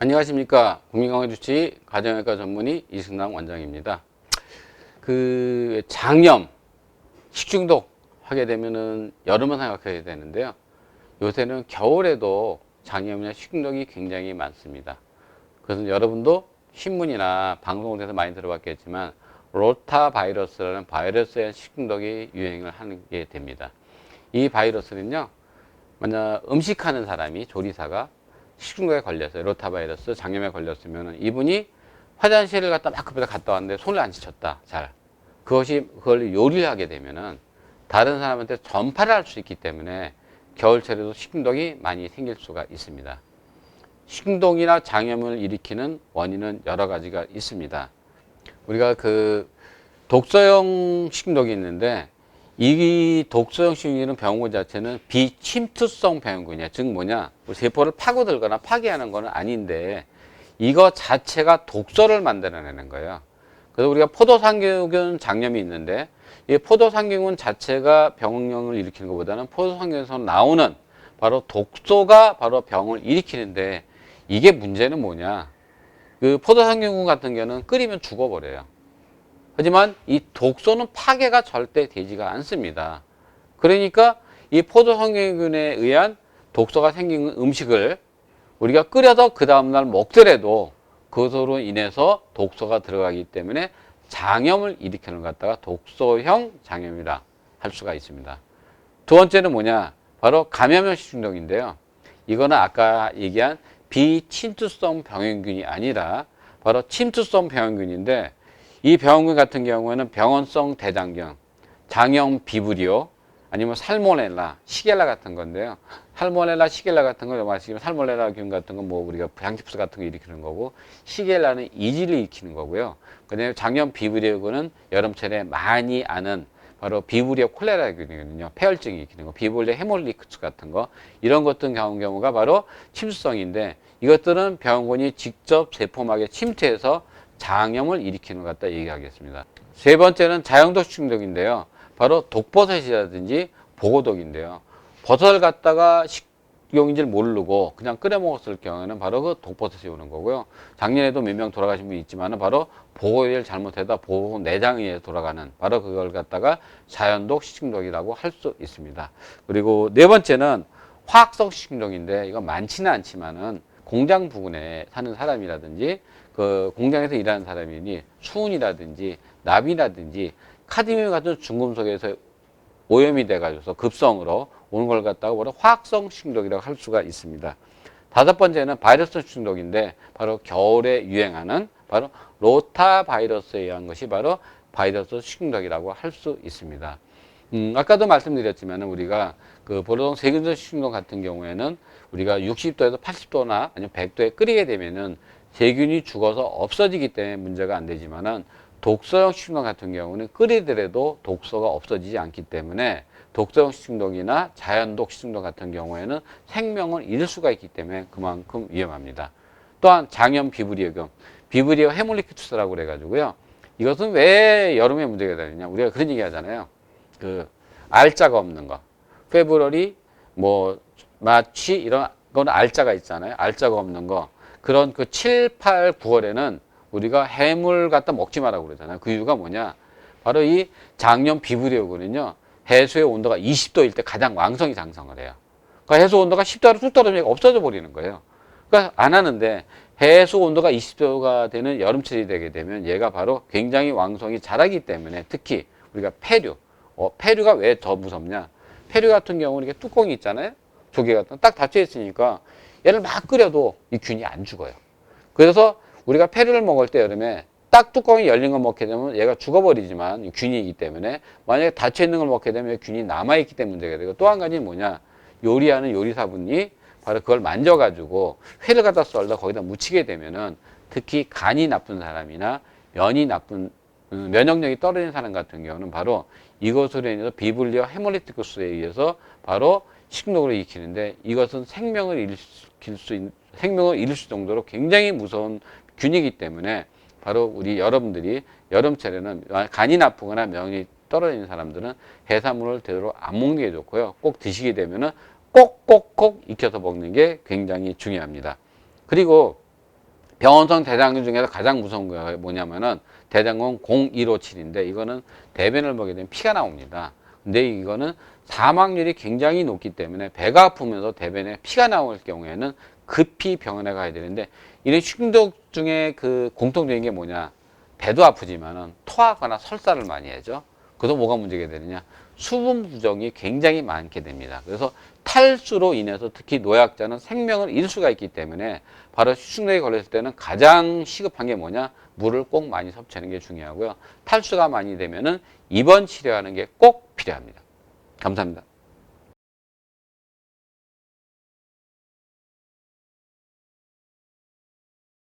안녕하십니까. 국민건강주치 가정의학과 전문의 이승남 원장입니다. 장염, 식중독 하게 되면은 여름을 생각해야 되는데요. 요새는 겨울에도 장염이나 식중독이 굉장히 많습니다. 그래서 여러분도 신문이나 방송을 통해서 많이 들어봤겠지만 로타 바이러스라는 바이러스의 식중독이 유행을 하게 됩니다. 이 바이러스는요, 만약 음식하는 사람이 조리사가 식중독에 걸렸어요. 로타바이러스 장염에 걸렸으면 이분이 화장실을 막 급하게 갔다 왔는데 손을 안 씻었다. 잘. 그걸 요리를 하게 되면은 다른 사람한테 전파를 할 수 있기 때문에 겨울철에도 식중독이 많이 생길 수가 있습니다. 식중독이나 장염을 일으키는 원인은 여러 가지가 있습니다. 우리가 독소형 식중독이 있는데 이 독소형 식중독은 병원 자체는 비침투성 병원이야. 즉 뭐냐? 세포를 파고들거나 파괴하는 건 아닌데 이거 자체가 독소를 만들어내는 거예요. 그래서 우리가 포도상균 장염이 있는데 이 포도상균 자체가 병을 일으키는 것보다는 포도상균에서 나오는 바로 독소가 바로 병을 일으키는데 이게 문제는 뭐냐? 포도상균 같은 경우는 끓이면 죽어버려요. 하지만 이 독소는 파괴가 절대 되지가 않습니다. 그러니까 이 포도상균에 의한 독소가 생긴 음식을 우리가 끓여서 그 다음날 먹더라도 그것으로 인해서 독소가 들어가기 때문에 장염을 일으키는 것 갖다가 독소형 장염이라 할 수가 있습니다. 두 번째는 뭐냐? 바로 감염형 식중독인데요. 이거는 아까 얘기한 비침투성 병원균이 아니라 바로 침투성 병원균인데 이 병원균 같은 경우에는 병원성 대장균, 장염 비브리오, 아니면 살모넬라, 시겔라 같은 건데요. 살모넬라, 시겔라 같은 거 마시면 살모넬라 균 같은 건 뭐 우리가 양치푸스 같은 거 일으키는 거고 시겔라는 이질을 일으키는 거고요. 그다음에 장염 비브리오균은 여름철에 많이 아는 바로 비브리오 콜레라균이거든요. 폐혈증이 일으키는 거, 비브리오 헤몰리크스 같은 거 이런 것들 경우가 바로 침수성인데 이것들은 병원이 직접 세포막에 침투해서 장염을 일으키는 것 같다 얘기하겠습니다. 세 번째는 자연독 식중독인데요. 바로 독버섯이라든지 보고독인데요. 버섯을 갖다가 식용인지를 모르고 그냥 끓여 먹었을 경우에는 바로 그 독버섯이 오는 거고요. 작년에도 몇 명 돌아가신 분이 있지만 바로 보고를 잘못해다 보고 내장에 의해 돌아가는 바로 그걸 갖다가 자연독 식중독이라고 할 수 있습니다. 그리고 네 번째는 화학성 식중독인데 이거 많지는 않지만은 공장 부근에 사는 사람이라든지 공장에서 일하는 사람이니 수은이라든지 납이라든지 카드뮴 같은 중금속에서 오염이 돼가지고서 급성으로 오는 걸 갖다가 바로 화학성 식중독이라고 할 수가 있습니다. 다섯 번째는 바이러스 식중독인데 바로 겨울에 유행하는 바로 로타 바이러스에 의한 것이 바로 바이러스 식중독이라고 할 수 있습니다. 아까도 말씀드렸지만 우리가 보통 세균성 식중독 같은 경우에는 우리가 60도에서 80도나 아니면 100도에 끓이게 되면은 세균이 죽어서 없어지기 때문에 문제가 안 되지만은 독소형 식중독 같은 경우는 끓이더라도 독소가 없어지지 않기 때문에 독소형 식중독이나 자연독 식중독 같은 경우에는 생명을 잃을 수가 있기 때문에 그만큼 위험합니다. 또한 장염 비브리오균, 비브리오 헤몰리크투스라고 그래가지고요. 이것은 왜 여름에 문제가 되느냐? 우리가 그런 얘기 하잖아요. 알자가 없는 거. 페브러리, 마취 이런 건 알자가 있잖아요. 알자가 없는 거. 그런 7, 8, 9월에는 우리가 해물 갖다 먹지 말라고 그러잖아요. 그 이유가 뭐냐? 바로 이 장염 비브리오군은요. 해수의 온도가 20도일 때 가장 왕성히 장성을 해요. 그러니까 해수 온도가 10도로 뚝 떨어지면 없어져 버리는 거예요. 그러니까 안 하는데 해수 온도가 20도가 되는 여름철이 되게 되면 얘가 바로 굉장히 왕성히 자라기 때문에 특히 우리가 폐류. 폐류가 왜 더 무섭냐? 폐류 같은 경우는 이렇게 뚜껑이 있잖아요. 조개 같은 딱 닫혀 있으니까 얘를 막 끓여도 이 균이 안 죽어요. 그래서 우리가 폐류를 먹을 때 여름에 딱 뚜껑이 열린 걸 먹게 되면 얘가 죽어버리지만 균이기 때문에 만약에 닫혀 있는 걸 먹게 되면 균이 남아있기 때문에 문제가 되고 또 한 가지는 뭐냐 요리하는 요리사분이 바로 그걸 만져가지고 회를 갖다 썰다 거기다 묻히게 되면은 특히 간이 나쁜 사람이나 면역력이 떨어진 사람 같은 경우는 바로 이것으로 인해서 비브리오 헤몰리티쿠스에 의해서 바로 식중독을 일으키는데 이것은 생명을 잃을 수 정도로 굉장히 무서운 균이기 때문에 바로 우리 여러분들이 여름철에는 간이 나쁘거나 면역이 떨어지는 사람들은 해산물을 되도록 안 먹는 게 좋고요. 꼭 드시게 되면은 꼭꼭꼭 익혀서 먹는 게 굉장히 중요합니다. 그리고 병원성 대장균 중에서 가장 무서운 거 뭐냐면은 대장균 0157인데 이거는 대변을 보게 되면 피가 나옵니다. 근데 이거는 사망률이 굉장히 높기 때문에 배가 아프면서 대변에 피가 나올 경우에는 급히 병원에 가야 되는데 이런 식중독 중에 그 공통적인 게 뭐냐? 배도 아프지만은 토하거나 설사를 많이 하죠. 그래서 뭐가 문제가 되느냐? 수분 부족이 굉장히 많게 됩니다. 그래서 탈수로 인해서 특히 노약자는 생명을 잃을 수가 있기 때문에 바로 식중독에 걸렸을 때는 가장 시급한 게 뭐냐? 물을 꼭 많이 섭취하는 게 중요하고요. 탈수가 많이 되면은 입원 치료하는 게 꼭 필요합니다. 감사합니다.